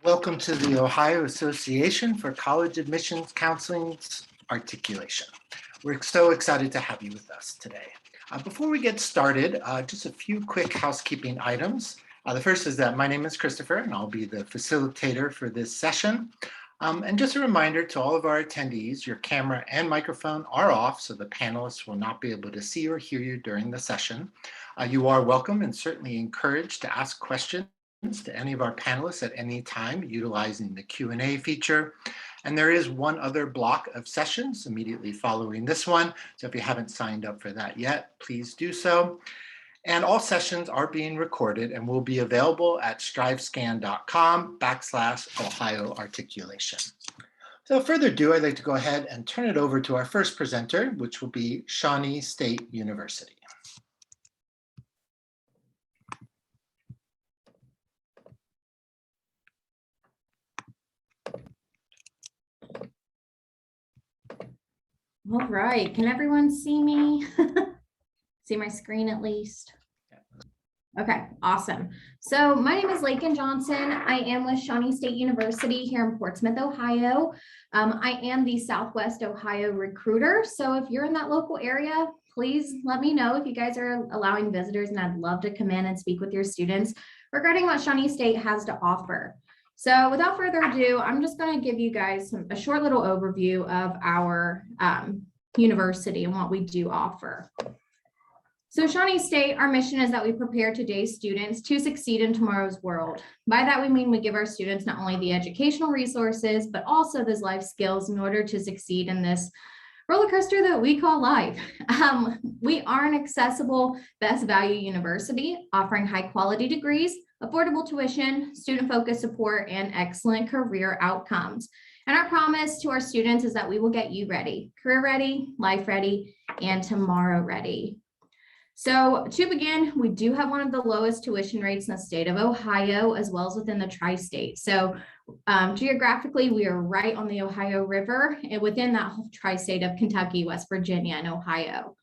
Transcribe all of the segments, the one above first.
Welcome to the Ohio Association for College Admissions Counseling's Articulation. We're so excited to have you with us today. Before we get started, just a few quick housekeeping items. The first is that my name is Christopher and I'll be the facilitator for this session. And just a reminder to all of our attendees, your camera and microphone are off, so the panelists will not be able to see or hear you during the session. You are welcome and certainly encouraged to ask questions to any of our panelists at any time utilizing the Q&A feature. And there is one other block of sessions immediately following this one. So if you haven't signed up for that yet, please do so. And all sessions are being recorded and will be available at strivescan.com/Ohio Articulation. So without further ado, I'd like to go ahead and turn it over to our first presenter, which will be Shawnee State University. All right, can everyone see me? See my screen at least? Okay, awesome. So my name is Lakin Johnson. I am with Shawnee State University here in Portsmouth, Ohio. I am the Southwest Ohio recruiter. So if you're in that local area, please let me know if you guys are allowing visitors, and I'd love to come in and speak with your students regarding what Shawnee State has to offer. So without further ado, I'm just going to give you guys a short little overview of our university and what we do offer. So Shawnee State, our mission is that we prepare today's students to succeed in tomorrow's world. By that, we mean we give our students not only the educational resources, but also those life skills in order to succeed in this roller coaster that we call life. We are an accessible, best value university offering high quality degrees, affordable tuition, student-focused support, and excellent career outcomes. And our promise to our students is that we will get you ready, career ready, life ready, and tomorrow ready. So to begin, we do have one of the lowest tuition rates in the state of Ohio, as well as within the tri-state. So geographically, we are right on the Ohio River and within that whole tri-state of Kentucky, West Virginia, and Ohio.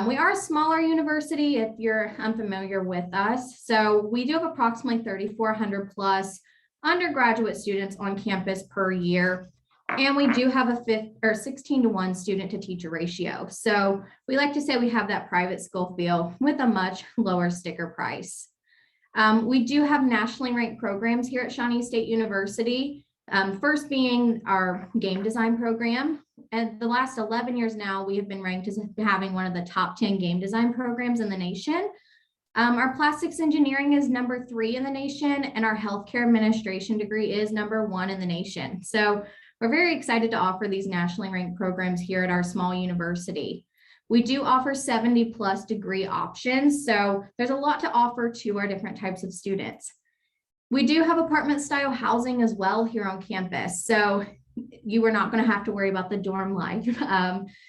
We are a smaller university if you're unfamiliar with us. So we do have approximately 3,400 plus undergraduate students on campus per year. And we do have a 16-to-1 student to teacher ratio. So we like to say we have that private school feel with a much lower sticker price. We do have nationally ranked programs here at Shawnee State University. First being our game design program. And the last 11 years now, we have been ranked as having one of the top 10 game design programs in the nation. Our plastics engineering is number 3 in the nation, and our healthcare administration degree is number 1 in the nation. So we're very excited to offer these nationally ranked programs here at our small university. We do offer 70 plus degree options. So there's a lot to offer to our different types of students. We do have apartment style housing as well here on campus. So you are not going to have to worry about the dorm life.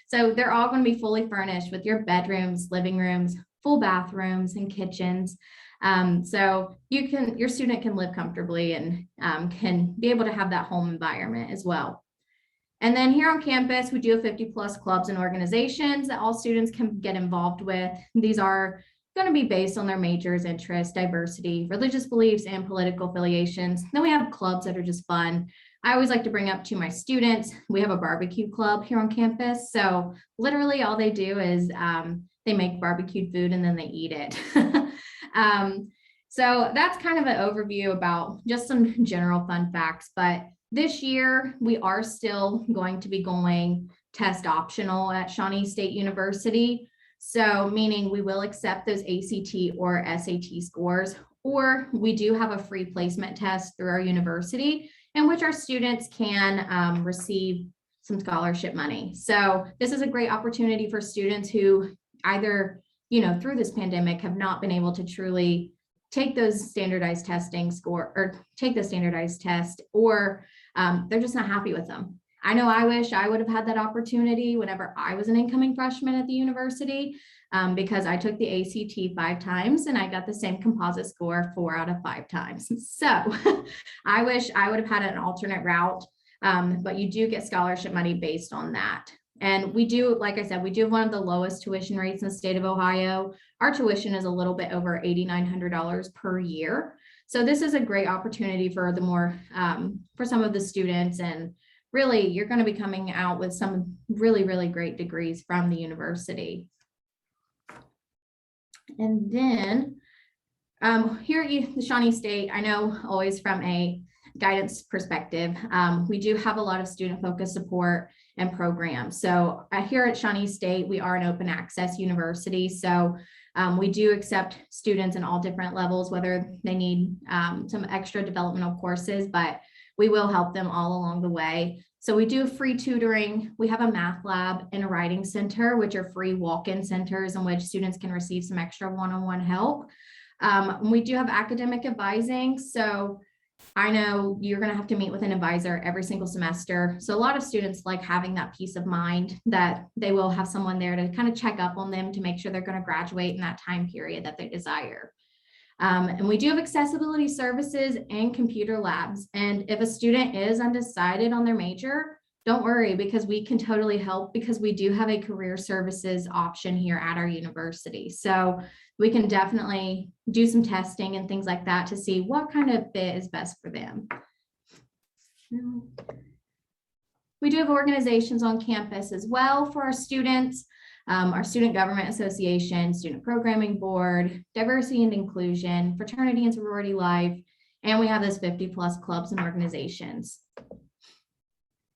So they're all going to be fully furnished with your bedrooms, living rooms, full bathrooms, and kitchens. So your student can live comfortably and can be able to have that home environment as well. And then here on campus, we do have 50 plus clubs and organizations that all students can get involved with. These are going to be based on their majors, interests, diversity, religious beliefs, and political affiliations. Then we have clubs that are just fun. I always like to bring up to my students, we have a barbecue club here on campus. So literally all they do is they make barbecued food and then they eat it. So that's kind of an overview about just some general fun facts. But this year, we are still going to be going test optional at Shawnee State University. So meaning we will accept those ACT or SAT scores, or we do have a free placement test through our university in which our students can receive some scholarship money. So this is a great opportunity for students who either, through this pandemic have not been able to truly take those standardized testing score or take the standardized test, or they're just not happy with them. I know I wish I would have had that opportunity whenever I was an incoming freshman at the university, because I took the ACT 5 times and I got the same composite score 4 out of 5 times. So I wish I would have had an alternate route, but you do get scholarship money based on that. And we do, like I said, we do have one of the lowest tuition rates in the state of Ohio. Our tuition is a little bit over $8,900 per year. So this is a great opportunity for for some of the students, and really you're going to be coming out with some really, really great degrees from the university. And then here at the Shawnee State, I know always from a guidance perspective, we do have a lot of student-focused support and programs. So here at Shawnee State, we are an open access university. So we do accept students in all different levels, whether they need some extra developmental courses, but we will help them all along the way. So we do free tutoring. We have a math lab and a writing center, which are free walk-in centers in which students can receive some extra one-on-one help. We do have academic advising. So I know you're going to have to meet with an advisor every single semester. So a lot of students like having that peace of mind that they will have someone there to kind of check up on them to make sure they're going to graduate in that time period that they desire. And we do have accessibility services and computer labs. And if a student is undecided on their major, don't worry, because we can totally help, because we do have a career services option here at our university. So we can definitely do some testing and things like that to see what kind of fit is best for them. We do have organizations on campus as well for our students. Our Student Government Association, Student Programming Board, Diversity and Inclusion, Fraternity and Sorority Life, and we have those 50+ clubs and organizations.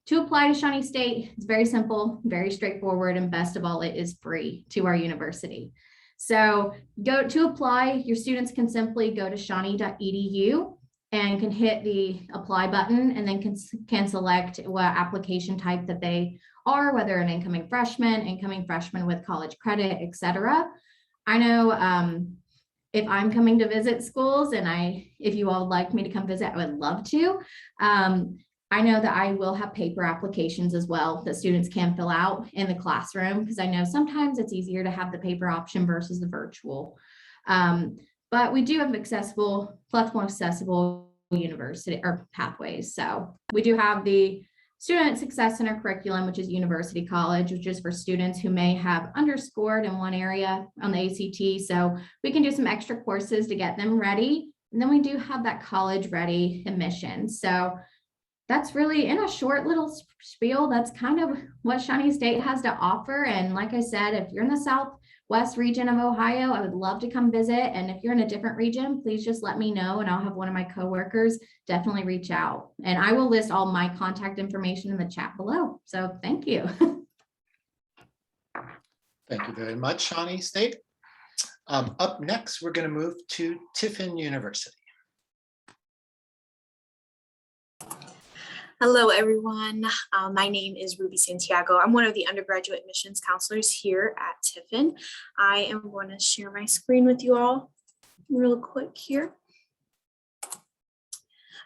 To apply to Shawnee State, it's very simple, very straightforward, and best of all, it is free to our university. So to apply, your students can simply go to shawnee.edu and can hit the apply button, and then can select what application type that they are, whether an incoming freshman with college credit, etc. I know if I'm coming to visit schools, and if you all would like me to come visit, I would love to. I know that I will have paper applications as well that students can fill out in the classroom, because I know sometimes it's easier to have the paper option versus the virtual. But we do have flexible accessible university or pathways. So we do have the Student Success Center curriculum, which is University College, which is for students who may have underscored in one area on the ACT. So we can do some extra courses to get them ready. And then we do have that college ready admission. So that's really, in a short little spiel, that's kind of what Shawnee State has to offer. And like I said, if you're in the Southwest region of Ohio, I would love to come visit. And if you're in a different region, please just let me know, and I'll have one of my coworkers definitely reach out. And I will list all my contact information in the chat below. So thank you. Thank you very much, Shawnee State. Up next, we're going to move to Tiffin University. Hello, everyone. My name is Ruby Santiago. I'm one of the undergraduate admissions counselors here at Tiffin. I am going to share my screen with you all real quick here.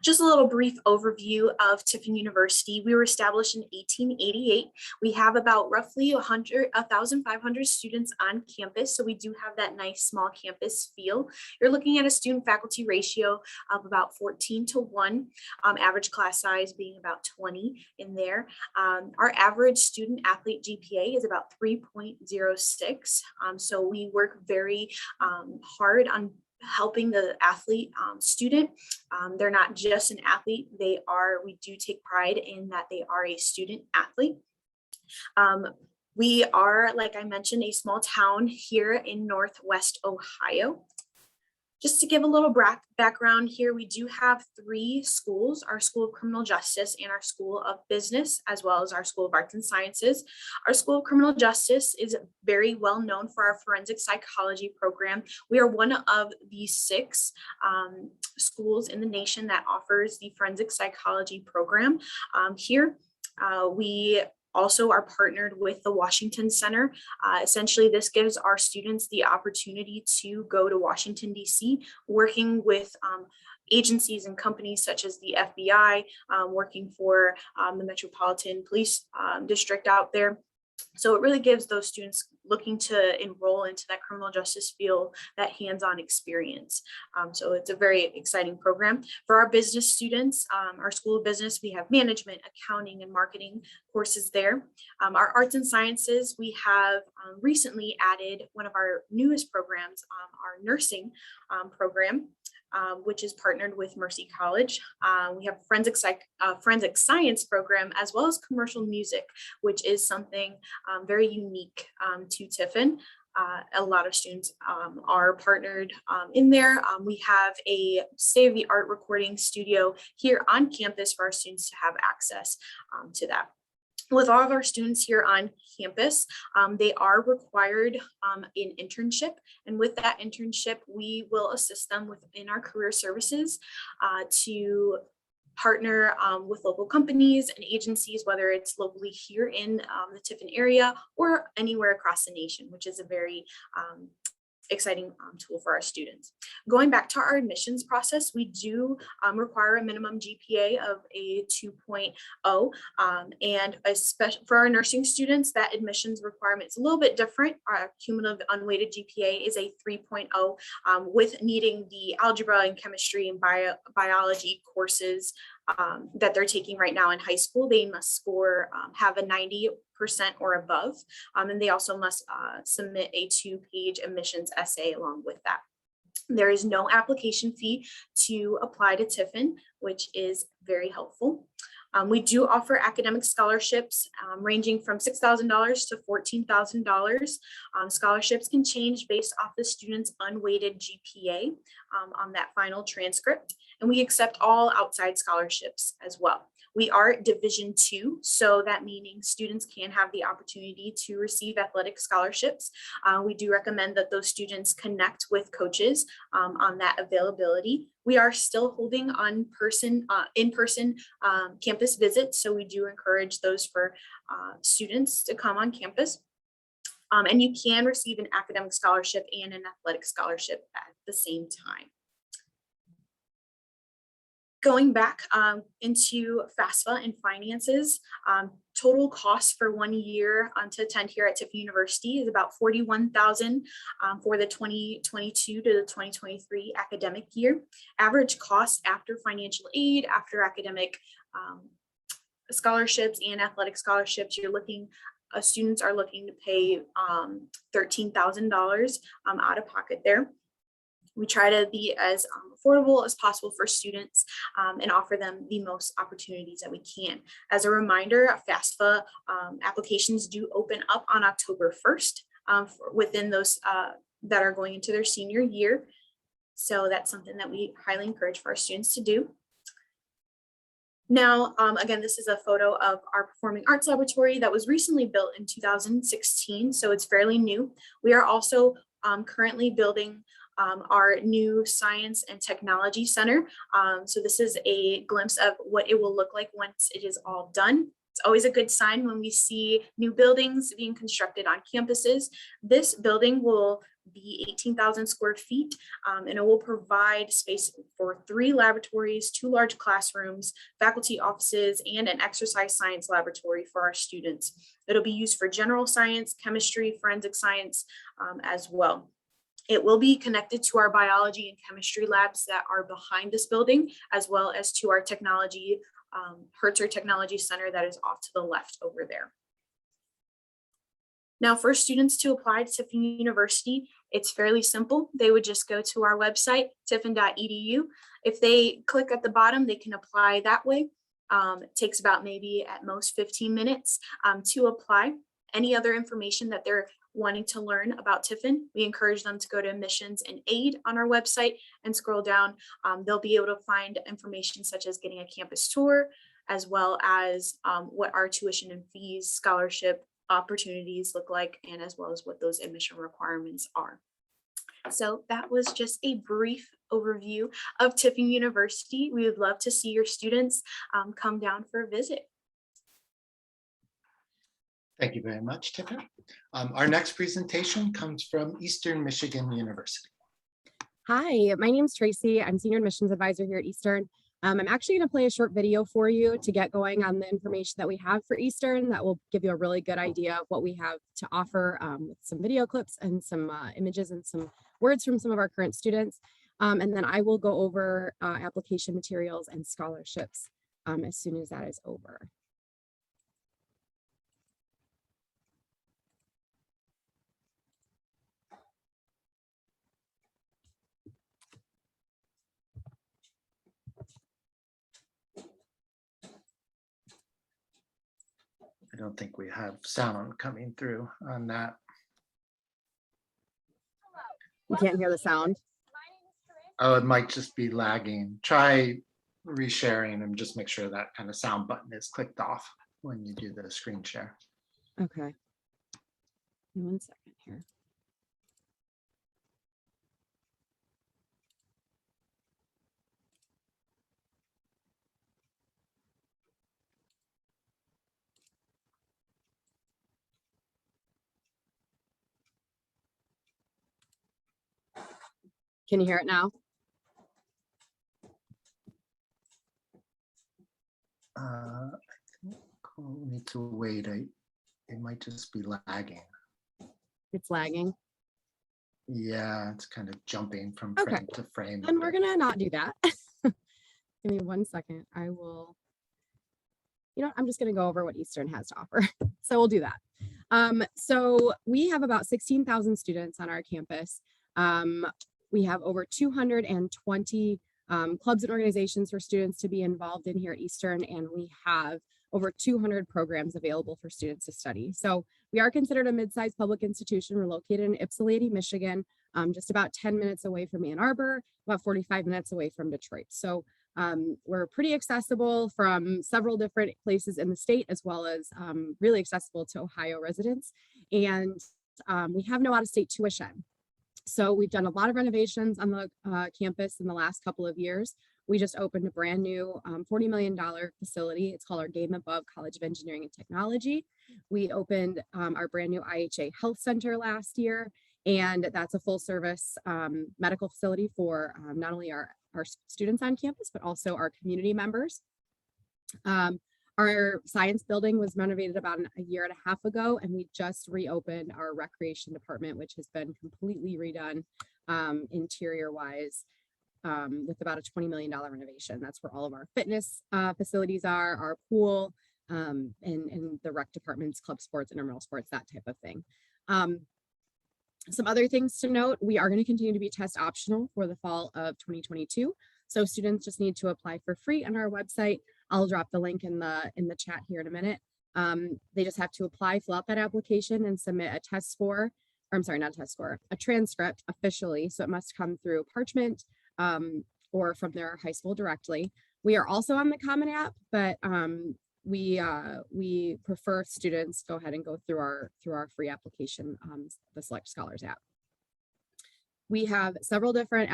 Just a little brief overview of Tiffin University. We were established in 1888. We have about roughly 1,500 students on campus. So we do have that nice small campus feel. You're looking at a student faculty ratio of about 14:1, average class size being about 20 in there. Our average student athlete GPA is about 3.06. So we work very hard on helping the athlete student. They're not just an athlete, we do take pride in that they are a student athlete. We are, like I mentioned, a small town here in Northwest Ohio. Just to give a little background here, we do have 3 schools, our School of Criminal Justice and our School of Business, as well as our School of Arts and Sciences. Our School of Criminal Justice is very well known for our forensic psychology program. We are one of the 6 schools in the nation that offers the forensic psychology program. Here, we also are partnered with the Washington Center. Essentially, this gives our students the opportunity to go to Washington, D.C., working with agencies and companies such as the FBI, working for the Metropolitan Police District out there. So it really gives those students looking to enroll into that criminal justice field that hands-on experience. So it's a very exciting program. For our business students, our School of Business, we have management, accounting, and marketing courses there. Our arts and sciences, we have recently added one of our newest programs, our nursing program, which is partnered with Mercy College. We have forensic science program, as well as commercial music, which is something very unique to Tiffin. A lot of students are partnered in there. We have a state-of-the-art recording studio here on campus for our students to have access to that. With all of our students here on campus, they are required in internship. And with that internship, we will assist them within our career services to partner with local companies and agencies, whether it's locally here in the Tiffin area or anywhere across the nation, which is a very exciting tool for our students. Going back to our admissions process, we do require a minimum GPA of a 2.0, and especially for our nursing students, that admissions requirement is a little bit different. Our cumulative unweighted GPA is a 3.0, with needing the algebra and chemistry and biology courses that they're taking right now in high school. They must score, have a 90% or above, and they also must submit a 2-page admissions essay along with that. There is no application fee to apply to Tiffin, which is very helpful. We do offer academic scholarships ranging from $6,000 to $14,000. Scholarships can change based off the student's unweighted GPA on that final transcript, and we accept all outside scholarships as well. We are Division II, so that meaning students can have the opportunity to receive athletic scholarships. We do recommend that those students connect with coaches on that availability. We are still holding in-person campus visits, so we do encourage those for students to come on campus. And you can receive an academic scholarship and an athletic scholarship at the same time. Going back into FAFSA and finances, total cost for 1 year to attend here at Tiffin University is about $41,000 for the 2022 to the 2023 academic year. Average cost after financial aid, after academic scholarships and athletic scholarships, students are looking to pay $13,000 out of pocket there. We try to be as affordable as possible for students and offer them the most opportunities that we can. As a reminder, FAFSA applications do open up on October 1st within those that are going into their senior year. So that's something that we highly encourage for our students to do. Now, again, this is a photo of our Performing Arts Laboratory that was recently built in 2016, so it's fairly new. We are also currently building our new Science and Technology Center. So this is a glimpse of what it will look like once it is all done. It's always a good sign when we see new buildings being constructed on campuses. This building will be 18,000 square feet, and it will provide space for 3 laboratories, 2 large classrooms, faculty offices, and an exercise science laboratory for our students. It'll be used for general science, chemistry, forensic science as well. It will be connected to our biology and chemistry labs that are behind this building, as well as to our technology, Hertzer Technology Center that is off to the left over there. Now, for students to apply to Tiffin University, it's fairly simple. They would just go to our website, tiffin.edu. If they click at the bottom, they can apply that way. It takes about maybe at most 15 minutes to apply. Any other information that they're wanting to learn about Tiffin, we encourage them to go to admissions and aid on our website and scroll down. They'll be able to find information such as getting a campus tour, as well as what our tuition and fees, scholarship opportunities look like, and as well as what those admission requirements are. So that was just a brief overview of Tiffin University. We would love to see your students come down for a visit. Thank you very much, Tiffin. Our next presentation comes from Eastern Michigan University. Hi, my name is Tracy. I'm Senior Admissions Advisor here at Eastern. I'm actually going to play a short video for you to get going on the information that we have for Eastern that will give you a really good idea of what we have to offer, with some video clips and some images and some words from some of our current students. And then I will go over application materials and scholarships as soon as that is over. I don't think we have sound coming through on that. You can't hear the sound. Oh, it might just be lagging. Try resharing and just make sure that kind of sound button is clicked off when you do the screen share. Okay. 1 second here. Can you hear it now? I think we'll need to wait. It might just be lagging. It's lagging. Yeah, it's kind of jumping from Okay. frame to frame. And we're gonna not do that. Give me 1 second. I will, I'm just gonna go over what Eastern has to offer. So we'll do that. So we have about 16,000 students on our campus. We have over 220 clubs and organizations for students to be involved in here at Eastern, and we have over 200 programs available for students to study. So we are considered a mid-sized public institution. We're located in Ypsilanti, Michigan, just about 10 minutes away from Ann Arbor, about 45 minutes away from Detroit. So we're pretty accessible from several different places in the state, as well as really accessible to Ohio residents. And we have no out-of-state tuition. So we've done a lot of renovations on the campus in the last couple of years. We just opened a brand new $40 million facility. It's called our Game Above College of Engineering and Technology. We opened our brand new IHA Health Center last year, and that's a full service medical facility for not only our students on campus, but also our community members. Our science building was renovated about a year and a half ago, and we just reopened our recreation department, which has been completely redone interior wise with about a $20 million renovation. That's where all of our fitness facilities are, our pool, and the rec departments, club sports, intramural sports, that type of thing. Some other things to note: we are going to continue to be test optional for the fall of 2022. So students just need to apply for free on our website. I'll drop the link in the chat here in a minute. They just have to apply, fill out that application, and submit a test score, or I'm sorry, not a test score, a transcript officially. So it must come through Parchment or from their high school directly. We are also on the Common App, but we prefer students go ahead and go through our free application, the Select Scholars app. We have several different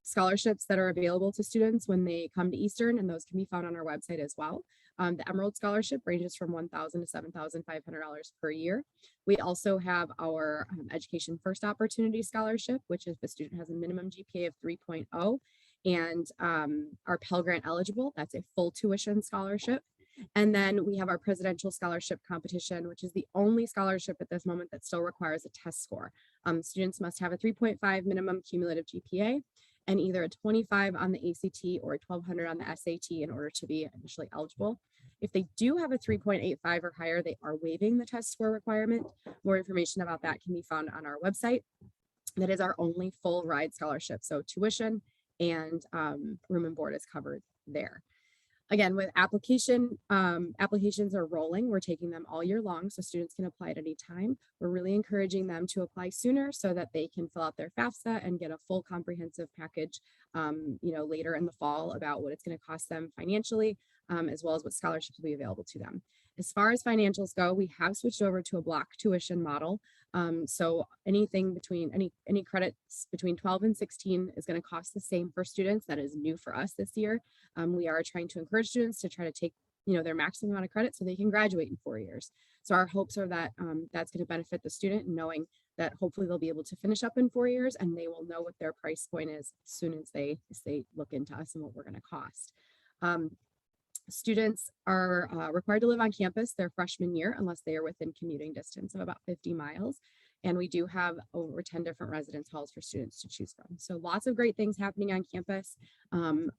scholarships that are available to students when they come to Eastern, and those can be found on our website as well. The Emerald Scholarship ranges from $1,000 to $7,500 per year. We also have our Education First Opportunity Scholarship, which is if the student has a minimum GPA of 3.0, and our Pell Grant eligible, that's a full tuition scholarship. And then we have our Presidential Scholarship Competition, which is the only scholarship at this moment that still requires a test score. Students must have a 3.5 minimum cumulative GPA and either a 25 on the ACT or a 1200 on the SAT in order to be initially eligible. If they do have a 3.85 or higher, they are waiving the test score requirement. More information about that can be found on our website. That is our only full ride scholarship. So tuition and room and board is covered there. Again, with applications are rolling. We're taking them all year long, so students can apply at any time. We're really encouraging them to apply sooner so that they can fill out their FAFSA and get a full comprehensive package, later in the fall about what it's going to cost them financially, as well as what scholarships will be available to them. As far as financials go, we have switched over to a block tuition model. So anything between any credits between 12 and 16 is going to cost the same for students. That is new for us this year. We are trying to encourage students to try to take their maximum amount of credit so they can graduate in 4 years. So our hopes are that that's going to benefit the student, knowing that hopefully they'll be able to finish up in 4 years and they will know what their price point is as soon as they look into us and what we're going to cost. Students are required to live on campus their freshman year unless they are within commuting distance of about 50 miles. And we do have over 10 different residence halls for students to choose from. So lots of great things happening on campus.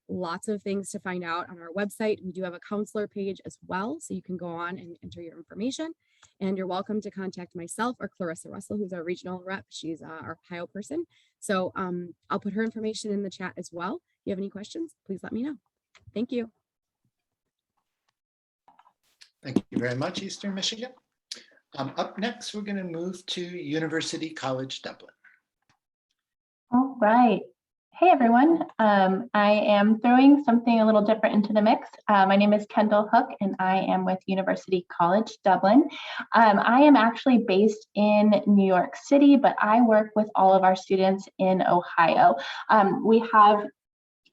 Lots of things to find out on our website. We do have a counselor page as well, so you can go on and enter your information. And you're welcome to contact myself or Clarissa Russell, who's our regional rep. She's our Ohio person. So I'll put her information in the chat as well. If you have any questions, please let me know. Thank you. Thank you very much, Eastern Michigan. Up next, we're going to move to University College Dublin. All right. Hey, everyone. I am throwing something a little different into the mix. My name is Kendall Hook, and I am with University College Dublin. I am actually based in New York City, but I work with all of our students in Ohio. We have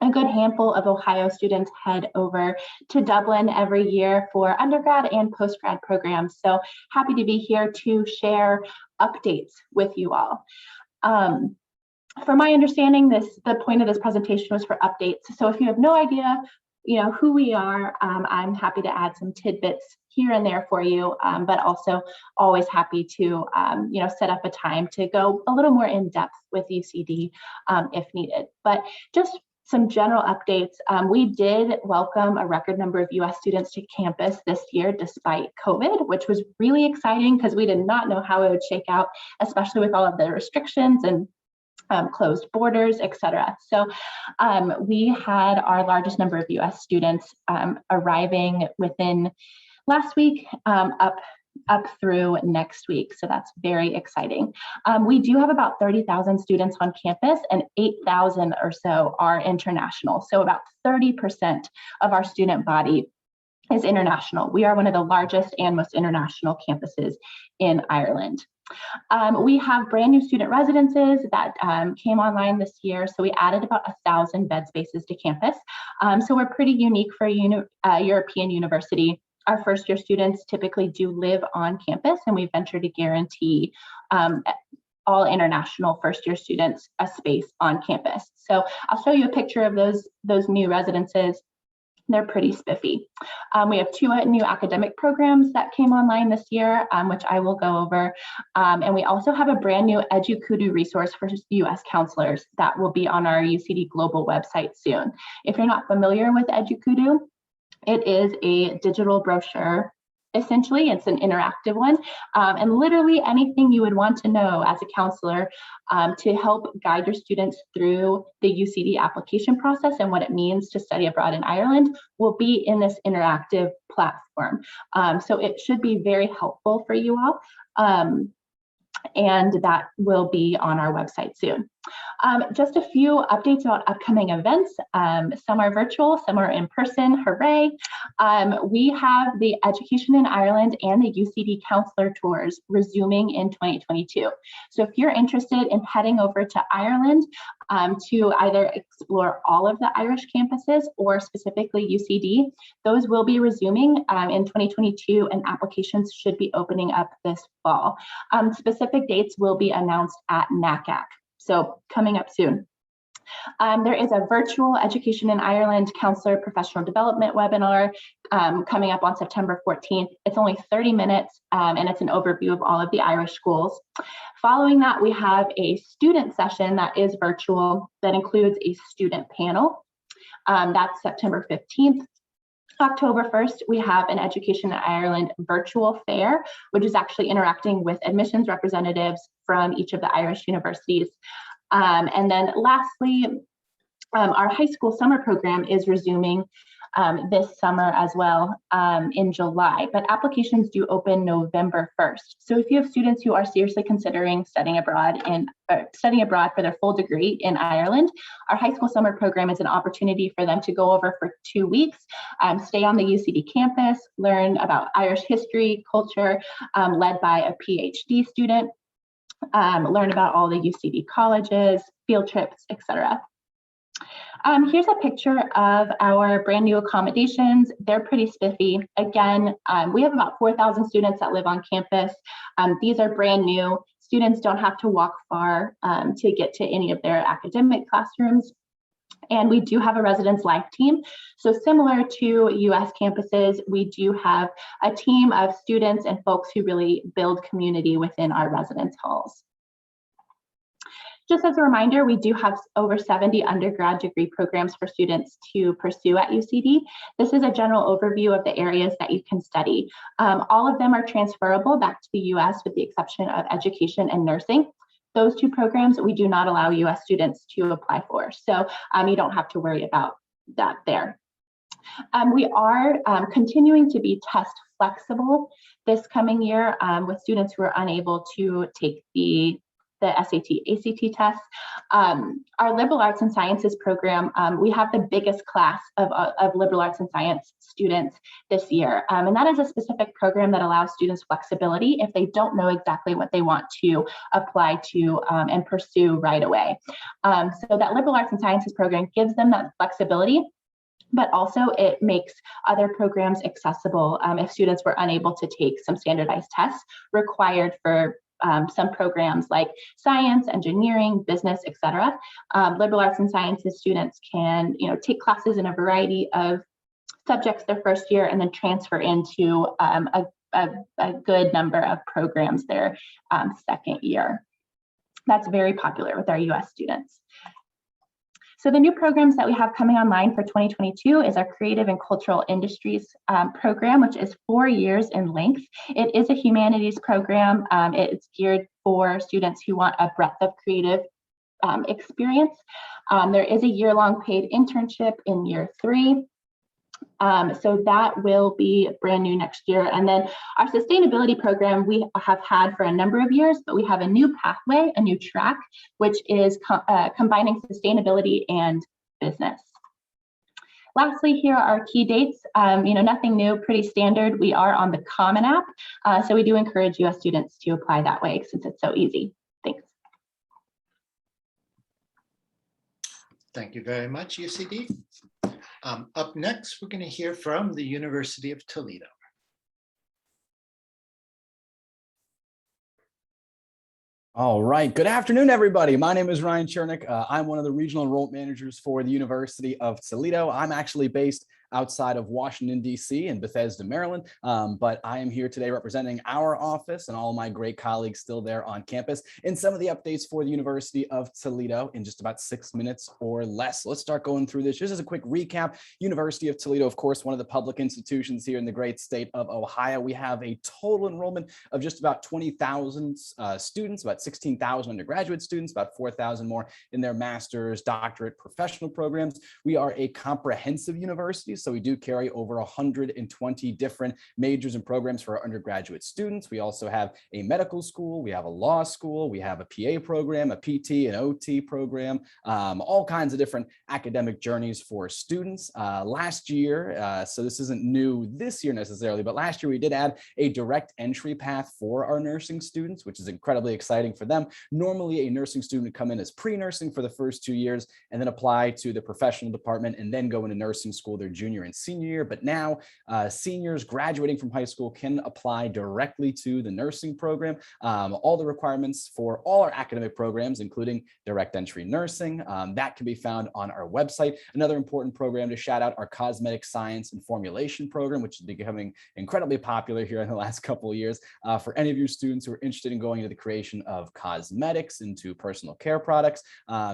a good handful of Ohio students head over to Dublin every year for undergrad and postgrad programs. So happy to be here to share updates with you all. From my understanding, the point of this presentation was for updates. So if you have no idea, who we are, I'm happy to add some tidbits here and there for you, but also always happy to, set up a time to go a little more in depth with UCD if needed. But just some general updates. We did welcome a record number of US students to campus this year despite COVID, which was really exciting because we did not know how it would shake out, especially with all of the restrictions and closed borders, et cetera. So we had our largest number of US students arriving within last week up through next week. So that's very exciting. We do have about 30,000 students on campus and 8,000 or so are international. So about 30% of our student body is international. We are one of the largest and most international campuses in Ireland. We have brand new student residences that came online this year. So we added about 1,000 bed spaces to campus. So we're pretty unique for a European university. Our first year students typically do live on campus, and we venture to guarantee all international first year students a space on campus. So I'll show you a picture of those new residences. They're pretty spiffy. We have 2 new academic programs that came online this year, which I will go over. And we also have a brand new EduKudu resource for US counselors that will be on our UCD Global website soon. If you're not familiar with EduKudu, it is a digital brochure. Essentially, it's an interactive one, and literally anything you would want to know as a counselor to help guide your students through the UCD application process and what it means to study abroad in Ireland will be in this interactive platform. So it should be very helpful for you all. And that will be on our website soon. Just a few updates about upcoming events. Some are virtual, some are in person, hooray. We have the Education in Ireland and the UCD Counselor Tours resuming in 2022. So if you're interested in heading over to Ireland to either explore all of the Irish campuses or specifically UCD, those will be resuming in 2022 and applications should be opening up this fall. Specific dates will be announced at NACAC. So coming up soon. There is a virtual Education in Ireland Counselor Professional Development webinar coming up on September 14th. It's only 30 minutes and it's an overview of all of the Irish schools. Following that, we have a student session that is virtual that includes a student panel. That's September 15th. October 1st, we have an Education in Ireland virtual fair, which is actually interacting with admissions representatives from each of the Irish universities. And then lastly, our high school summer program is resuming this summer as well in July, but applications do open November 1st. So if you have students who are seriously considering studying abroad for their full degree in Ireland, our high school summer program is an opportunity for them to go over for 2 weeks, stay on the UCD campus, learn about Irish history, culture, led by a PhD student, learn about all the UCD colleges, field trips, etc. Here's a picture of our brand new accommodations. They're pretty spiffy. Again, we have about 4,000 students that live on campus. These are brand new. Students don't have to walk far to get to any of their academic classrooms. And we do have a residence life team. So similar to US campuses, we do have a team of students and folks who really build community within our residence halls. Just as a reminder, we do have over 70 undergrad degree programs for students to pursue at UCD. This is a general overview of the areas that you can study. All of them are transferable back to the US with the exception of education and nursing. Those two programs we do not allow US students to apply for. So you don't have to worry about that there. We are continuing to be test flexible this coming year with students who are unable to take the SAT, ACT tests. Our liberal arts and sciences program, we have the biggest class of liberal arts and science students this year. And that is a specific program that allows students flexibility if they don't know exactly what they want to apply to and pursue right away. So that liberal arts and sciences program gives them that flexibility, but also it makes other programs accessible if students were unable to take some standardized tests required for some programs like science, engineering, business, etc. Liberal arts and sciences students can, take classes in a variety of subjects their first year and then transfer into a good number of programs their second year. That's very popular with our US students. So the new programs that we have coming online for 2022 is our Creative and Cultural Industries program, which is 4 years in length. It is a humanities program. It's geared for students who want a breadth of creative experience. There is a year-long paid internship in year 3. So that will be brand new next year. And then our sustainability program we have had for a number of years, but we have a new pathway, a new track, which is combining sustainability and business. Lastly, here are our key dates. Nothing new, pretty standard. We are on the Common App. So we do encourage US students to apply that way since it's so easy. Thanks. Thank you very much, UCD. Up next, we're going to hear from the University of Toledo. All right. Good afternoon, everybody. My name is Ryan Chernick. I'm one of the regional enrollment managers for the University of Toledo. I'm actually based outside of Washington, D.C. in Bethesda, Maryland. But I am here today representing our office and all my great colleagues still there on campus in some of the updates for the University of Toledo in just about 6 minutes or less. Let's start going through this. Just as a quick recap, University of Toledo, of course, one of the public institutions here in the great state of Ohio. We have a total enrollment of just about 20,000 students, about 16,000 undergraduate students, about 4,000 more in their master's, doctorate, professional programs. We are a comprehensive university. So we do carry over 120 different majors and programs for our undergraduate students. We also have a medical school, we have a law school, we have a PA program, a PT, an OT program, all kinds of different academic journeys for students. Last year, so this isn't new this year necessarily, but last year we did add a direct entry path for our nursing students, which is incredibly exciting for them. Normally a nursing student would come in as pre-nursing for the first 2 years and then apply to the professional department and then go into nursing school their junior and senior year. But now seniors graduating from high school can apply directly to the nursing program. All the requirements for all our academic programs, including direct entry nursing, that can be found on our website. Another important program to shout out, our cosmetic science and formulation program, which is becoming incredibly popular here in the last couple of years. For any of your students who are interested in going into the creation of cosmetics, into personal care products,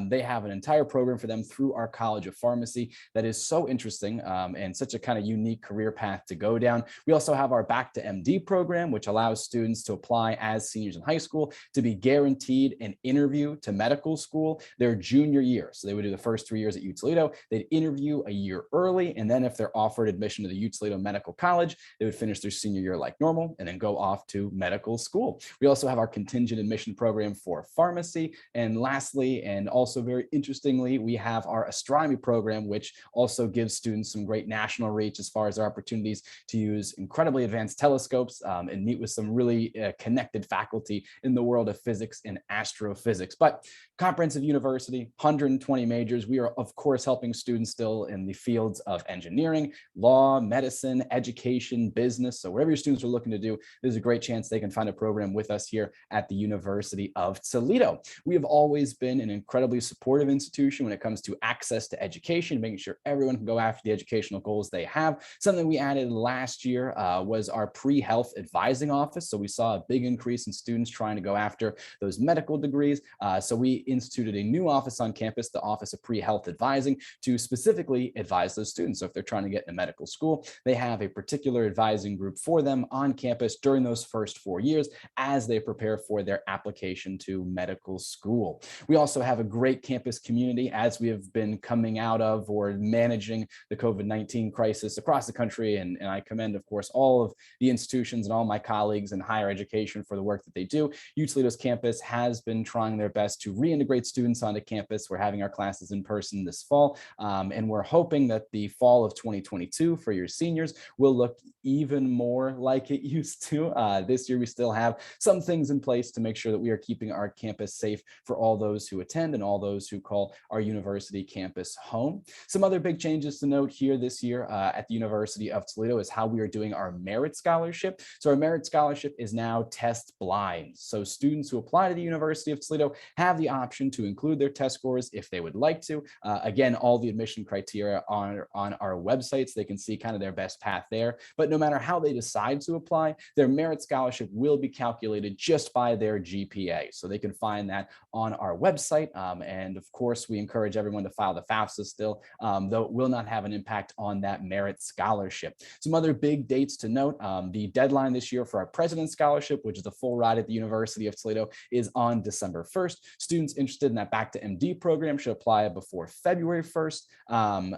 they have an entire program for them through our College of Pharmacy that is so interesting and such a kind of unique career path to go down. We also have our Back to MD program, which allows students to apply as seniors in high school to be guaranteed an interview to medical school their junior year. So they would do the first 3 years at U Toledo, they'd interview a year early, and then if they're offered admission to the U Toledo Medical College, they would finish their senior year like normal and then go off to medical school. We also have our contingent admission program for pharmacy. And lastly, and also very interestingly, we have our astronomy program, which also gives students some great great national reach as far as our opportunities to use incredibly advanced telescopes and meet with some really connected faculty in the world of physics and astrophysics. But comprehensive university, 120 majors. We are, of course, helping students still in the fields of engineering, law, medicine, education, business. So whatever your students are looking to do, there's a great chance they can find a program with us here at the University of Toledo. We have always been an incredibly supportive institution when it comes to access to education, making sure everyone can go after the educational goals they have. Something we added last year was our pre-health advising office. So we saw a big increase in students trying to go after those medical degrees. So we instituted a new office on campus, the Office of Pre-Health Advising, to specifically advise those students. So if they're trying to get into medical school, they have a particular advising group for them on campus during those first 4 years as they prepare for their application to medical school. We also have a great campus community as we have been coming out of or managing the COVID-19 crisis across the country. And I commend, of course, all of the institutions and all my colleagues in higher education for the work that they do. U Toledo's campus has been trying their best to reintegrate students onto campus. We're having our classes in person this fall, and we're hoping that the fall of 2022 for your seniors will look even more like it used to. This year, we still have some things in place to make sure that we are keeping our campus safe for all those who attend and all those who call our university campus home. Some other big changes to note here this year at the University of Toledo is how we are doing our merit scholarship. So our merit scholarship is now test blind. So students who apply to the University of Toledo have the option to include their test scores if they would like to. Again, all the admission criteria are on our website, so they can see kind of their best path there. But no matter how they decide to apply, their merit scholarship will be calculated just by their GPA. So they can find that on our website. And of course, we encourage everyone to file the FAFSA still, though it will not have an impact on that merit scholarship. Some other big dates to note, the deadline this year for our President's Scholarship, which is the full ride at the University of Toledo, is on December 1st. Students interested in that Back to MD program should apply before February 1st.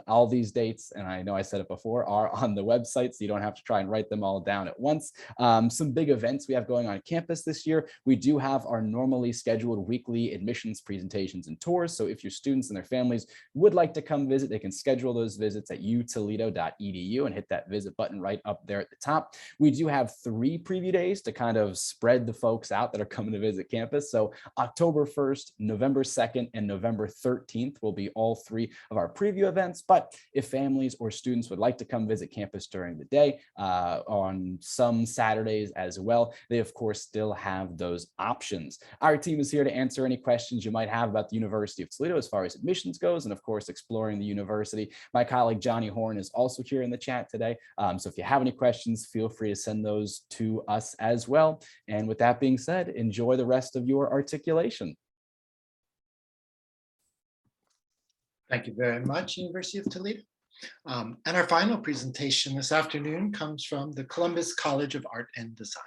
All these dates, and I know I said it before, are on the website, so you don't have to try and write them all down at once. Some big events we have going on campus this year. We do have our normally scheduled weekly admissions presentations and tours. So if your students and their families would like to come visit, they can schedule those visits at utoledo.edu and hit that visit button right up there at the top. We do have 3 preview days to kind of spread the folks out that are coming to visit campus. So October 1st, November 2nd, and November 13th will be all 3 of our preview events. But if families or students would like to come visit campus during the day, on some Saturdays as well, they of course still have those options. Our team is here to answer any questions you might have about the University of Toledo as far as admissions goes, and of course exploring the university. My colleague Johnny Horn is also here in the chat today. So if you have any questions, feel free to send those to us as well. And with that being said, enjoy the rest of your articulation. Thank you very much, University of Toledo. And our final presentation this afternoon comes from the Columbus College of Art and Design.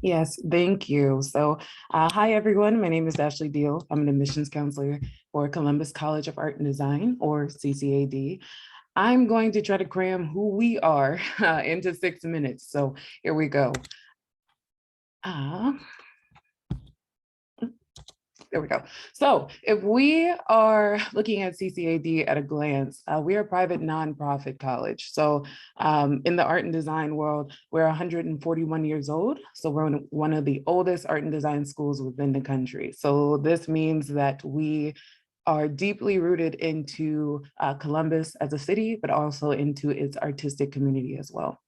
Yes, thank you. So, hi everyone. My name is Ashley Deal. I'm an admissions counselor for Columbus College of Art and Design, or CCAD. I'm going to try to cram who we are into 6 minutes. So here we go. There we go. So if we are looking at CCAD at a glance, we are a private nonprofit college. So in the art and design world, we're 141 years old. So we're one of the oldest art and design schools within the country. So this means that we are deeply rooted into Columbus as a city, but also into its artistic community as well.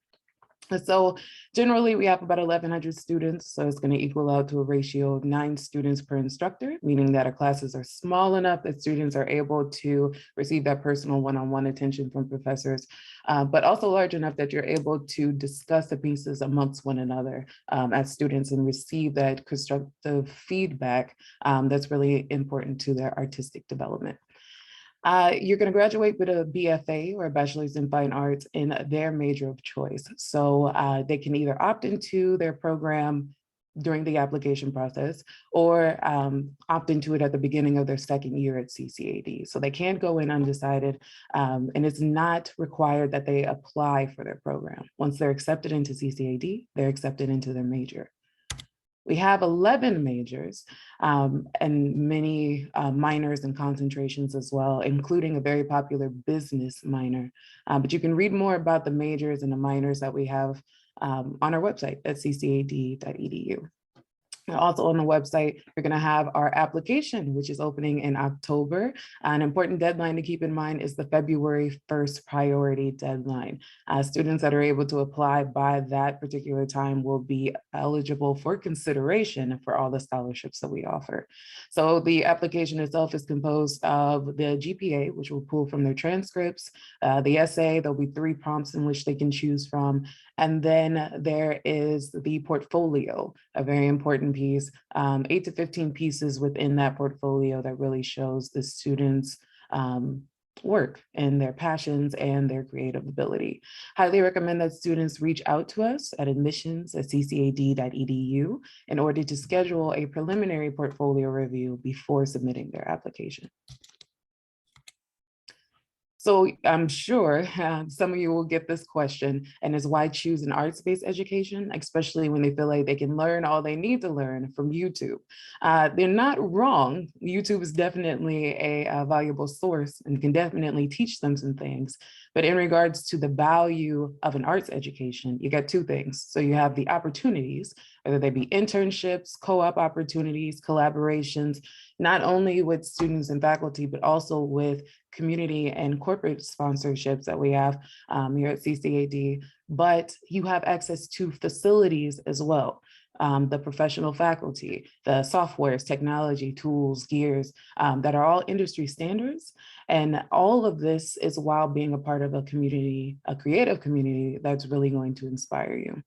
So generally we have about 1,100 students. So it's going to equal out to a ratio of 9 students per instructor, meaning that our classes are small enough that students are able to receive that personal one-on-one attention from professors, but also large enough that you're able to discuss the pieces amongst one another as students and receive that constructive feedback that's really important to their artistic development. You're going to graduate with a BFA or a Bachelor's in Fine Arts in their major of choice. So they can either opt into their program during the application process or opt into it at the beginning of their 2nd year at CCAD. So they can't go in undecided, and it's not required that they apply for their program. Once they're accepted into CCAD, they're accepted into their major. We have 11 majors and many minors and concentrations as well, including a very popular business minor. But you can read more about the majors and the minors that we have on our website at ccad.edu. Also on the website, you're going to have our application, which is opening in October. An important deadline to keep in mind is the February 1st priority deadline. Students that are able to apply by that particular time will be eligible for consideration for all the scholarships that we offer. So the application itself is composed of the GPA, which will pull from their transcripts, the essay. There'll be 3 prompts in which they can choose from. And then there is the portfolio, a very important piece, 8 to 15 pieces within that portfolio that really shows the students' work and their passions and their creative ability. Highly recommend that students reach out to us at admissions@ccad.edu in order to schedule a preliminary portfolio review before submitting their application. So I'm sure some of you will get this question, and is why choose an arts-based education, especially when they feel like they can learn all they need to learn from YouTube. They're not wrong. YouTube is definitely a valuable source and can definitely teach them some things. But in regards to the value of an arts education, you got 2 things. So you have the opportunities, whether they be internships, co-op opportunities, collaborations, not only with students and faculty, but also with community and corporate sponsorships that we have here at CCAD, but you have access to facilities as well. The professional faculty, the softwares, technology, tools, gears that are all industry standards. And all of this is while being a part of a community, a creative community that's really going to inspire you.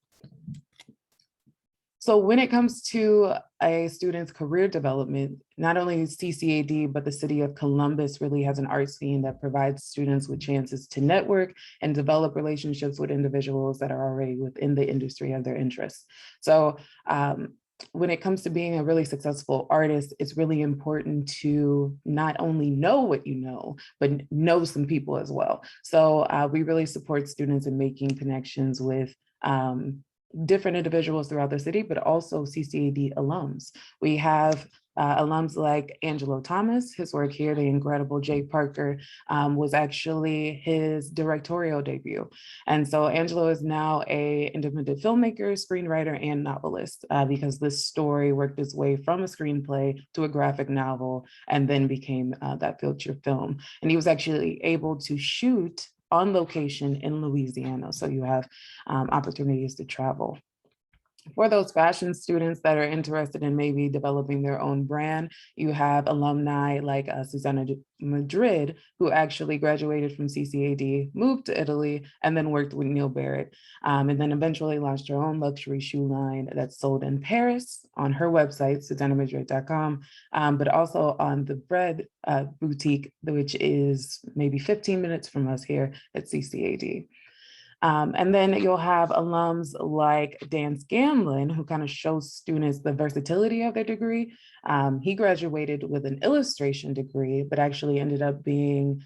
So when it comes to a student's career development, not only CCAD, but the city of Columbus really has an arts scene that provides students with chances to network and develop relationships with individuals that are already within the industry of their interests. So when it comes to being a really successful artist, it's really important to not only know what you know, but know some people as well. So we really support students in making connections with different individuals throughout the city, but also CCAD alums. We have alums like Angelo Thomas. His work here, The Incredible Jay Parker, was actually his directorial debut. And so Angelo is now an independent filmmaker, screenwriter, and novelist because this story worked its way from a screenplay to a graphic novel and then became that feature film. And he was actually able to shoot on location in Louisiana. So you have opportunities to travel. For those fashion students that are interested in maybe developing their own brand, you have alumni like Susanna Madrid, who actually graduated from CCAD, moved to Italy, and then worked with Neil Barrett, and then eventually launched her own luxury shoe line that's sold in Paris on her website, susannamadrid.com, but also on the Bread Boutique, which is maybe 15 minutes from us here at CCAD. And then you'll have alums like Dan Scanlon, who kind of shows students the versatility of their degree. He graduated with an illustration degree, but actually ended up being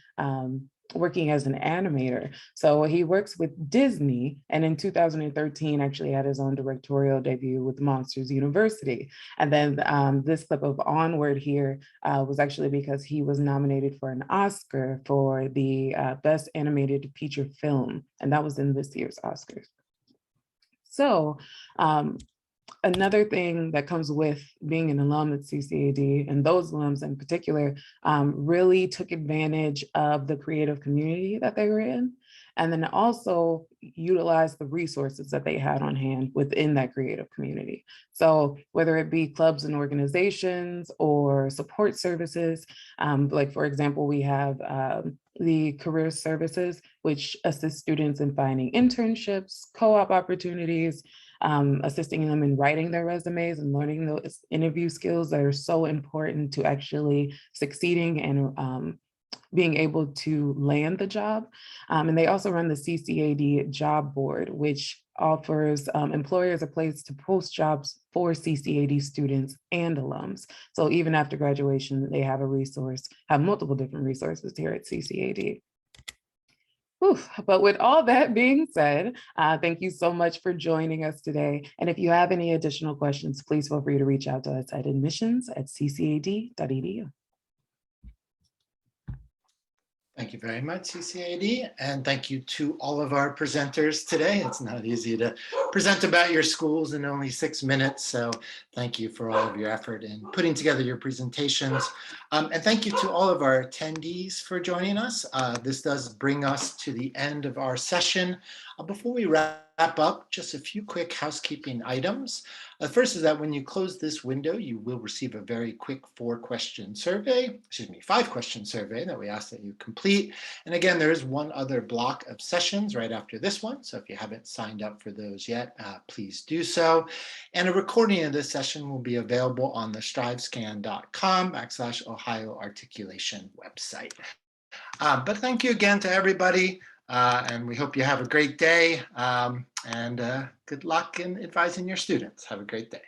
working as an animator. So he works with Disney, and in 2013 actually had his own directorial debut with Monsters University. And then this clip of Onward here was actually because he was nominated for an Oscar for the Best Animated Feature Film, and that was in this year's Oscars. So another thing that comes with being an alum at CCAD, and those alums in particular, really took advantage of the creative community that they were in, and then also utilized the resources that they had on hand within that creative community. So whether it be clubs and organizations or support services, like for example, we have the career services, which assist students in finding internships, co-op opportunities, assisting them in writing their resumes and learning those interview skills that are so important to actually succeeding and being able to land the job. And they also run the CCAD job board, which offers employers a place to post jobs for CCAD students and alums. So even after graduation, they have a resource, have multiple different resources here at CCAD. Whew. But with all that being said, thank you so much for joining us today. And if you have any additional questions, please feel free to reach out to us at admissions@ccad.edu. Thank you very much, CCAD, and thank you to all of our presenters today. It's not easy to present about your schools in only 6 minutes, so thank you for all of your effort in putting together your presentations. And thank you to all of our attendees for joining us. This does bring us to the end of our session. Before we wrap up, just a few quick housekeeping items. First is that when you close this window, you will receive a very quick 5-question survey that we ask that you complete. And again, there is one other block of sessions right after this one. So if you haven't signed up for those yet, please do so. And a recording of this session will be available on the strivescan.com/Ohio Articulation website. But thank you again to everybody. And we hope you have a great day and good luck in advising your students. Have a great day.